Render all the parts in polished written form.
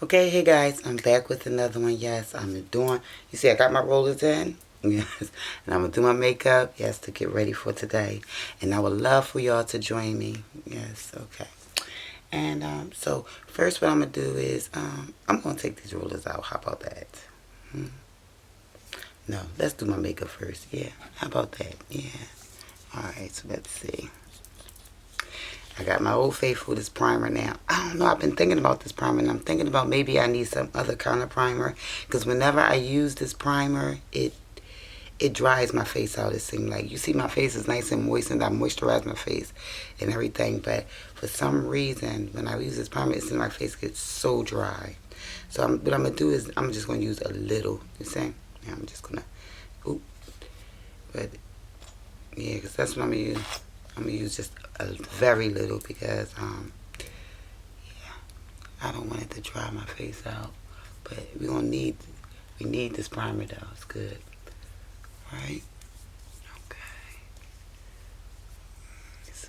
Okay, hey guys, I'm back with another one. Yes, I'm doing, you see I got my rollers in. Yes, and I'm going to do my makeup, yes, to get ready for today. And I would love for y'all to join me. Yes, okay. And so first what I'm going to do is, I'm going to take these rollers out. How about that? No, let's do my makeup first. Yeah, how about that? Yeah. Alright, so let's see. I got my Old Faithful, this primer now. I don't know, I've been thinking about this primer, and I'm thinking about maybe I need some other kind of primer. Because whenever I use this primer, it dries my face out, it seems like. You see my face is nice and moistened. I moisturize my face and everything. But for some reason, when I use this primer, it seems my face gets so dry. So what I'm going to do is, I'm just going to use a little. You see? Yeah, I'm just going to, oop. But, yeah, because that's what I'm going to use. I'm going to use just a very little because, yeah, I don't want it to dry my face out. But we need this primer though. It's good. Right? Okay. Let's see.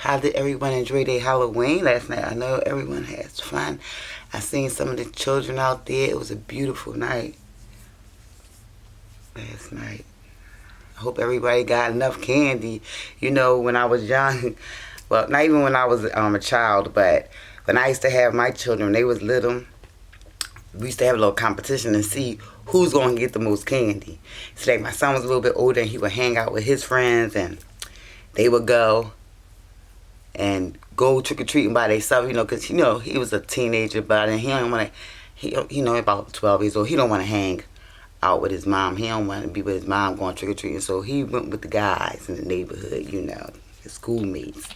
How did everyone enjoy their Halloween last night? I know everyone has fun. I seen some of the children out there. It was a beautiful night last night. I hope everybody got enough candy. You know, when I was young, well, not even when I was a child, but when I used to have my children, when they was little, we used to have a little competition and see who's going to get the most candy. So like my son was a little bit older, and he would hang out with his friends, and they would go trick-or-treating by themselves, you know, because, you know, he was a teenager, but he don't want to, you know, about 12 years old, he don't want to hang out with his mom. He don't want to be with his mom going trick-or-treating, so he went with the guys in the neighborhood, you know, his schoolmates.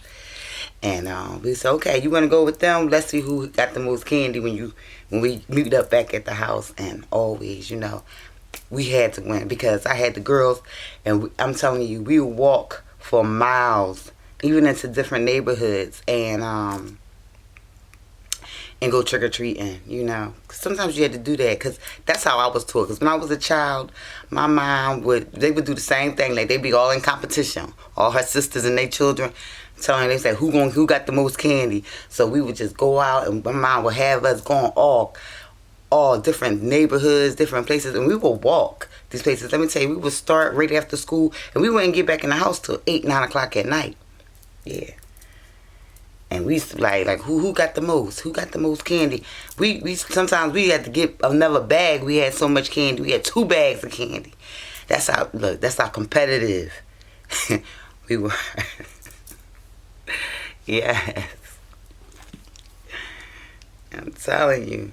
And we said, okay, you want to go with them? Let's see who got the most candy when we meet up back at the house. And always, you know, we had to win because I had the girls, and I'm telling you, we would walk for miles, even into different neighborhoods, and go trick-or-treating, you know. Sometimes you had to do that because that's how I was taught. Because when I was a child, my mom they would do the same thing. Like, they'd be all in competition, all her sisters and their children, telling, they said, who got the most candy. So we would just go out, and my mom would have us going all different neighborhoods, different places, and we would walk these places. Let me tell you, we would start right after school, and we wouldn't get back in the house till 8, 9 o'clock at night. Yeah. And we used to like who got the most? Who got the most candy? We sometimes we had to get another bag. We had so much candy. We had 2 bags of candy. That's how competitive we were. Yes. I'm telling you.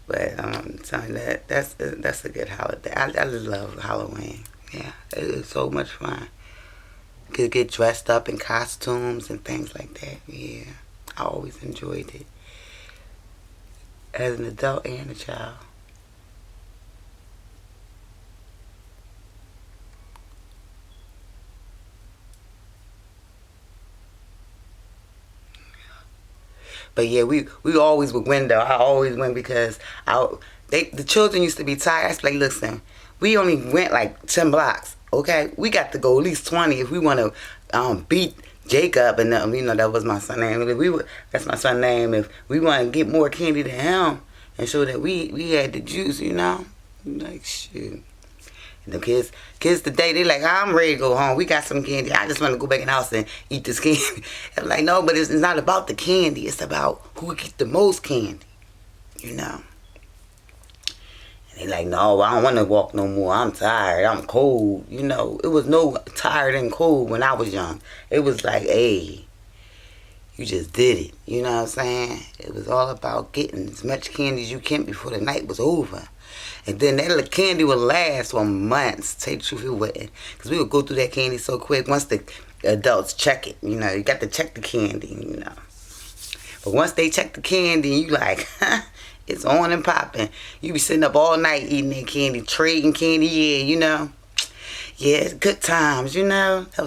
But I'm telling you that's a good holiday. I just love Halloween. Yeah, it is so much fun. Could get dressed up in costumes and things like that. Yeah, I always enjoyed it as an adult and a child. But yeah, we always would win though. I always win because the children used to be tired. I was like, listen, we only went like 10 blocks. Okay, we got to go at least 20 if we want to beat Jacob, and you know that was my son's name. That's my son's name. If we want to get more candy than him and show that we had the juice, you know, like shoot. And the kids today, they like, I'm ready to go home. We got some candy. I just want to go back in the house and eat this candy. I'm like, no, but it's not about the candy. It's about who gets the most candy, you know. And they like, no, I don't want to walk no more. I'm tired. I'm cold. You know, it was no tired and cold when I was young. It was like, hey, you just did it. You know what I'm saying? It was all about getting as much candy as you can before the night was over. And then that little candy would last for months. Tell you the truth, it wouldn't. Because we would go through that candy so quick. Once the adults check it, you know, you got to check the candy, you know. But once they check the candy, you like, it's on and popping. You be sitting up all night eating that candy, trading candy, yeah, you know. Yeah, it's good times, you know. That was